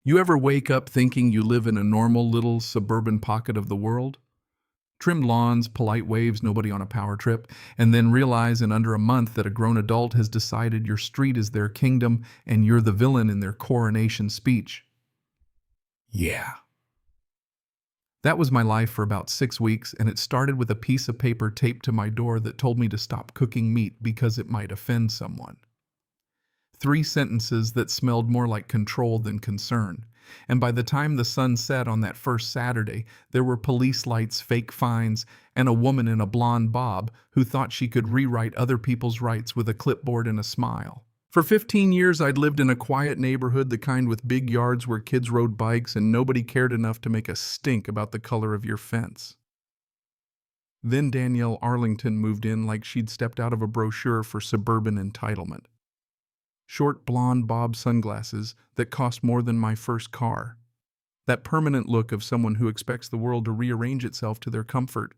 You ever wake up thinking you live in a normal little suburban pocket of the world? Trimmed lawns, polite waves, nobody on a power trip, and then realize in under a month that a grown adult has decided your street is their kingdom and you're the villain in their coronation speech. Yeah. That was my life for about 6 weeks, and it started with a piece of paper taped to my door that told me to stop cooking meat because it might offend someone. 3 sentences that smelled more like control than concern. And by the time the sun set on that first Saturday, there were police lights, fake fines, and a woman in a blonde bob who thought she could rewrite other people's rights with a clipboard and a smile. For 15 years, I'd lived in a quiet neighborhood, the kind with big yards where kids rode bikes and nobody cared enough to make a stink about the color of your fence. Then Danielle Arlington moved in like she'd stepped out of a brochure for suburban entitlement. Short blonde bob sunglasses that cost more than my first car. That permanent look of someone who expects the world to rearrange itself to their comfort.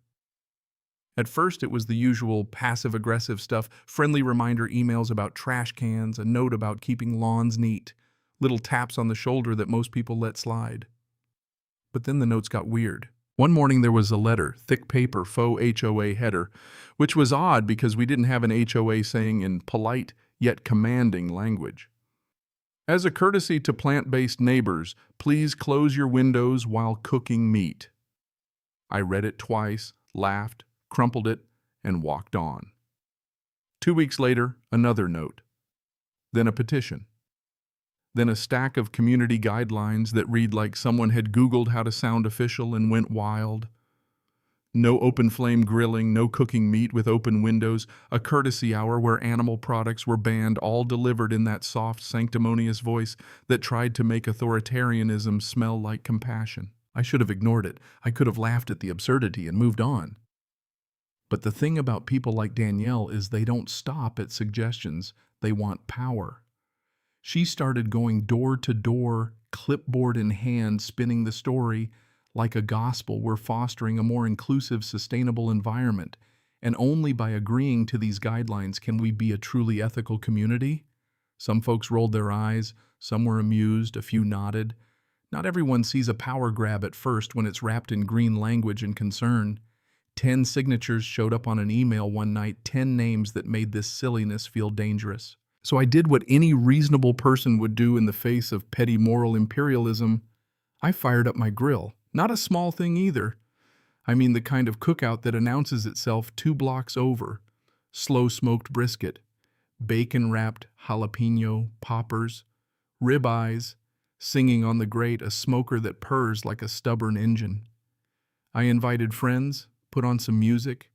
At first it was the usual passive-aggressive stuff, friendly reminder emails about trash cans, a note about keeping lawns neat, little taps on the shoulder that most people let slide. But then the notes got weird. One morning there was a letter, thick paper, faux HOA header, which was odd because we didn't have an HOA saying in polite yet commanding language. As a courtesy to plant-based neighbors, please close your windows while cooking meat. I read it twice, laughed, crumpled it, and walked on. 2 weeks later, another note. Then a petition. Then a stack of community guidelines that read like someone had Googled how to sound official and went wild. No open flame grilling, no cooking meat with open windows, a courtesy hour where animal products were banned, all delivered in that soft, sanctimonious voice that tried to make authoritarianism smell like compassion. I should have ignored it. I could have laughed at the absurdity and moved on. But the thing about people like Danielle is they don't stop at suggestions. They want power. She started going door to door, clipboard in hand, spinning the story like a gospel. We're fostering a more inclusive, sustainable environment, and only by agreeing to these guidelines can we be a truly ethical community. Some folks rolled their eyes, some were amused, a few nodded. Not everyone sees a power grab at first when it's wrapped in green language and concern. 10 signatures showed up on an email one night, 10 names that made this silliness feel dangerous. So I did what any reasonable person would do in the face of petty moral imperialism. I fired up my grill. Not a small thing either. I mean the kind of cookout that announces itself 2 blocks over. Slow-smoked brisket, bacon-wrapped jalapeno poppers, ribeyes, singing on the grate, a smoker that purrs like a stubborn engine. I invited friends, put on some music,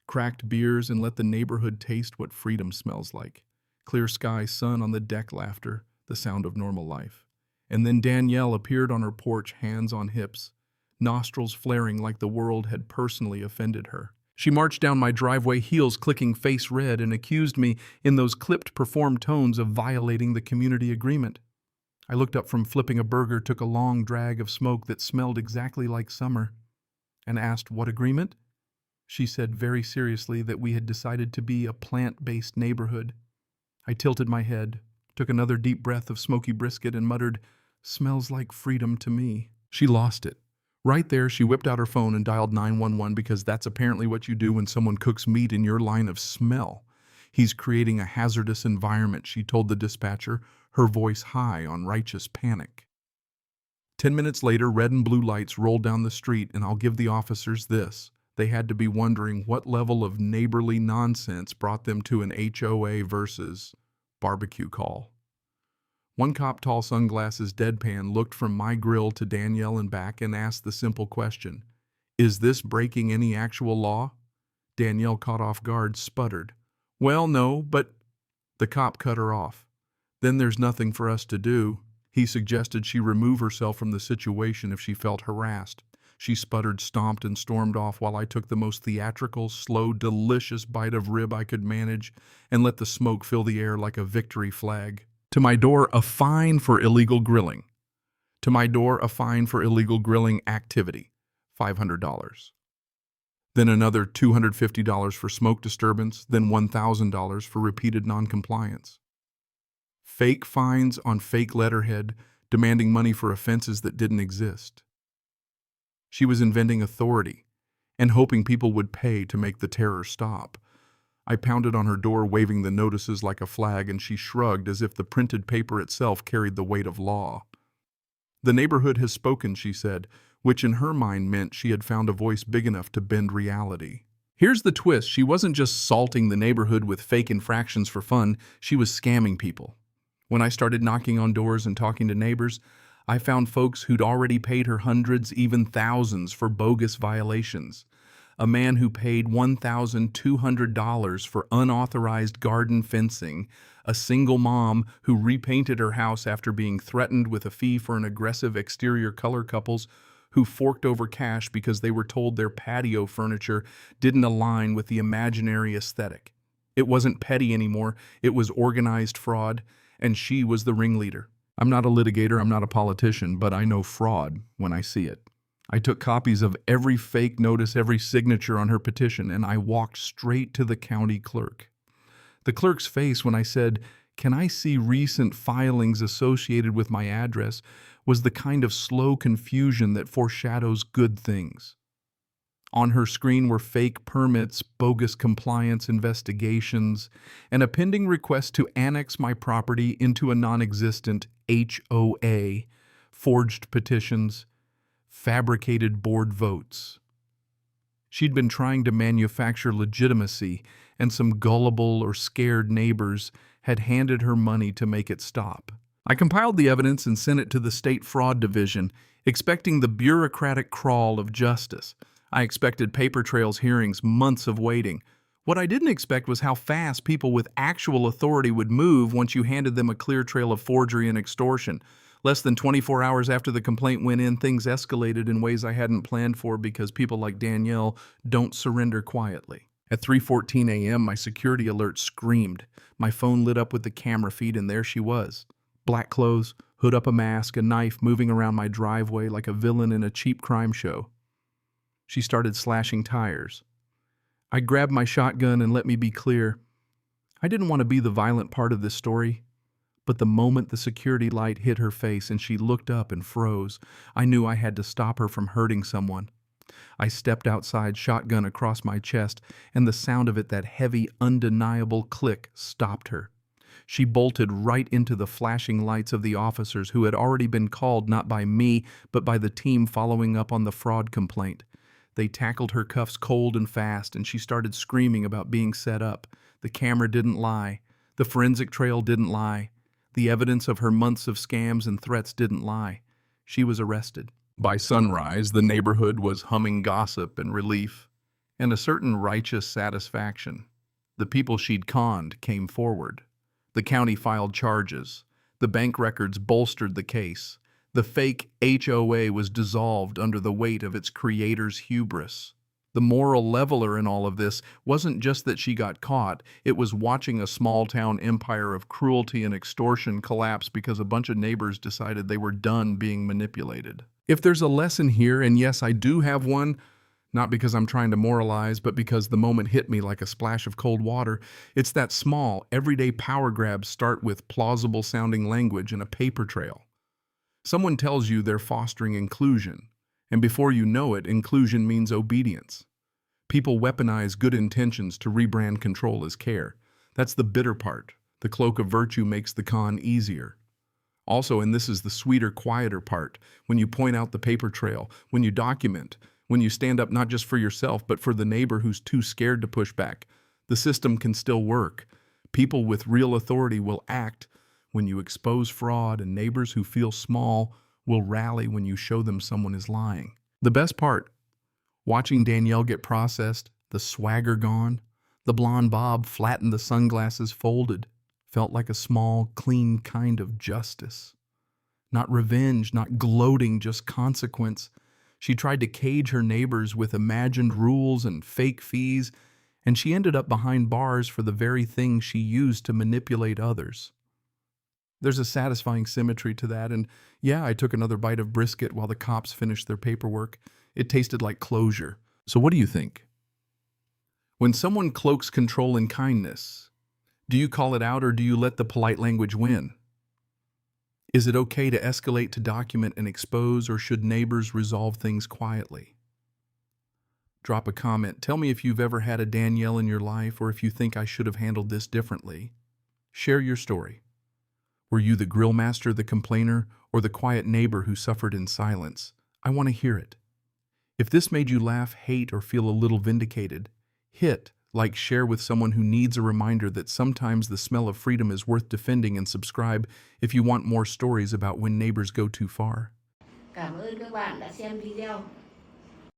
cracked beers, and let the neighborhood taste what freedom smells like. Clear sky, sun on the deck, laughter, the sound of normal life. And then Danielle appeared on her porch, hands on hips, nostrils flaring like the world had personally offended her. She marched down my driveway, heels clicking, face red, and accused me in those clipped, performed tones of violating the community agreement. I looked up from flipping a burger, took a long drag of smoke that smelled exactly like summer, and asked what agreement? She said very seriously that we had decided to be a plant-based neighborhood. I tilted my head, took another deep breath of smoky brisket, and muttered, "Smells like freedom to me." She lost it. Right there, she whipped out her phone and dialed 911 because that's apparently what you do when someone cooks meat in your line of smell. "He's creating a hazardous environment," she told the dispatcher, her voice high on righteous panic. 10 minutes later, red and blue lights rolled down the street, and I'll give the officers this. They had to be wondering what level of neighborly nonsense brought them to an HOA versus BBQ call. One cop, tall sunglasses, deadpan, looked from my grill to Danielle and back and asked the simple question, "Is this breaking any actual law?" Danielle, caught off guard, sputtered, "Well, no, but—" The cop cut her off. "Then there's nothing for us to do." He suggested she remove herself from the situation if she felt harassed. She sputtered, stomped, and stormed off while I took the most theatrical, slow, delicious bite of rib I could manage and let the smoke fill the air like a victory flag. To my door, a fine for illegal grilling. To my door, a fine for illegal grilling activity, $500. Then another $250 for smoke disturbance, then $1,000 for repeated noncompliance. Fake fines on fake letterhead, demanding money for offenses that didn't exist. She was inventing authority and hoping people would pay to make the terror stop. I pounded on her door, waving the notices like a flag, and she shrugged as if the printed paper itself carried the weight of law. "The neighborhood has spoken," she said, which in her mind meant she had found a voice big enough to bend reality. Here's the twist: she wasn't just salting the neighborhood with fake infractions for fun, she was scamming people. When I started knocking on doors and talking to neighbors, I found folks who'd already paid her hundreds, even thousands, for bogus violations. A man who paid $1,200 for unauthorized garden fencing, a single mom who repainted her house after being threatened with a fee for an aggressive exterior color, couples who forked over cash because they were told their patio furniture didn't align with the imaginary aesthetic. It wasn't petty anymore, it was organized fraud, and she was the ringleader. I'm not a litigator, I'm not a politician, but I know fraud when I see it. I took copies of every fake notice, every signature on her petition, and I walked straight to the county clerk. The clerk's face when I said, "Can I see recent filings associated with my address?" was the kind of slow confusion that foreshadows good things. On her screen were fake permits, bogus compliance investigations, and a pending request to annex my property into a non-existent HOA, forged petitions, fabricated board votes. She'd been trying to manufacture legitimacy, and some gullible or scared neighbors had handed her money to make it stop. I compiled the evidence and sent it to the State Fraud Division, expecting the bureaucratic crawl of justice. I expected paper trails, hearings, months of waiting. What I didn't expect was how fast people with actual authority would move once you handed them a clear trail of forgery and extortion. Less than 24 hours after the complaint went in, things escalated in ways I hadn't planned for because people like Danielle don't surrender quietly. At 3:14 a.m., my security alert screamed. My phone lit up with the camera feed, and there she was. Black clothes, hood up a mask, a knife, moving around my driveway like a villain in a cheap crime show. She started slashing tires. I grabbed my shotgun, and let me be clear, I didn't want to be the violent part of this story. But the moment the security light hit her face and she looked up and froze, I knew I had to stop her from hurting someone. I stepped outside, shotgun across my chest, and the sound of it, that heavy, undeniable click, stopped her. She bolted right into the flashing lights of the officers who had already been called, not by me, but by the team following up on the fraud complaint. They tackled her cuffs cold and fast, and she started screaming about being set up. The camera didn't lie. The forensic trail didn't lie. The evidence of her months of scams and threats didn't lie. She was arrested. By sunrise, the neighborhood was humming gossip and relief, and a certain righteous satisfaction. The people she'd conned came forward. The county filed charges. The bank records bolstered the case. The fake HOA was dissolved under the weight of its creator's hubris. The moral leveler in all of this wasn't just that she got caught, it was watching a small-town empire of cruelty and extortion collapse because a bunch of neighbors decided they were done being manipulated. If there's a lesson here, and yes, I do have one, not because I'm trying to moralize, but because the moment hit me like a splash of cold water, it's that small, everyday power grabs start with plausible-sounding language and a paper trail. Someone tells you they're fostering inclusion, and before you know it, inclusion means obedience. People weaponize good intentions to rebrand control as care. That's the bitter part. The cloak of virtue makes the con easier. Also, and this is the sweeter, quieter part, when you point out the paper trail, when you document, when you stand up not just for yourself, but for the neighbor who's too scared to push back, the system can still work. People with real authority will act when you expose fraud, and neighbors who feel small will rally when you show them someone is lying. The best part, watching Danielle get processed, the swagger gone, the blonde bob flattened, the sunglasses folded, felt like a small, clean kind of justice. Not revenge, not gloating, just consequence. She tried to cage her neighbors with imagined rules and fake fees, and she ended up behind bars for the very thing she used to manipulate others. There's a satisfying symmetry to that, and yeah, I took another bite of brisket while the cops finished their paperwork. It tasted like closure. So what do you think? When someone cloaks control in kindness, do you call it out or do you let the polite language win? Is it okay to escalate to document and expose, or should neighbors resolve things quietly? Drop a comment. Tell me if you've ever had a Danielle in your life, or if you think I should have handled this differently. Share your story. Were you the grill master, the complainer, or the quiet neighbor who suffered in silence? I want to hear it. If this made you laugh, hate, or feel a little vindicated, hit like, share with someone who needs a reminder that sometimes the smell of freedom is worth defending, and subscribe if you want more stories about when neighbors go too far. Cảm ơn các bạn đã xem video.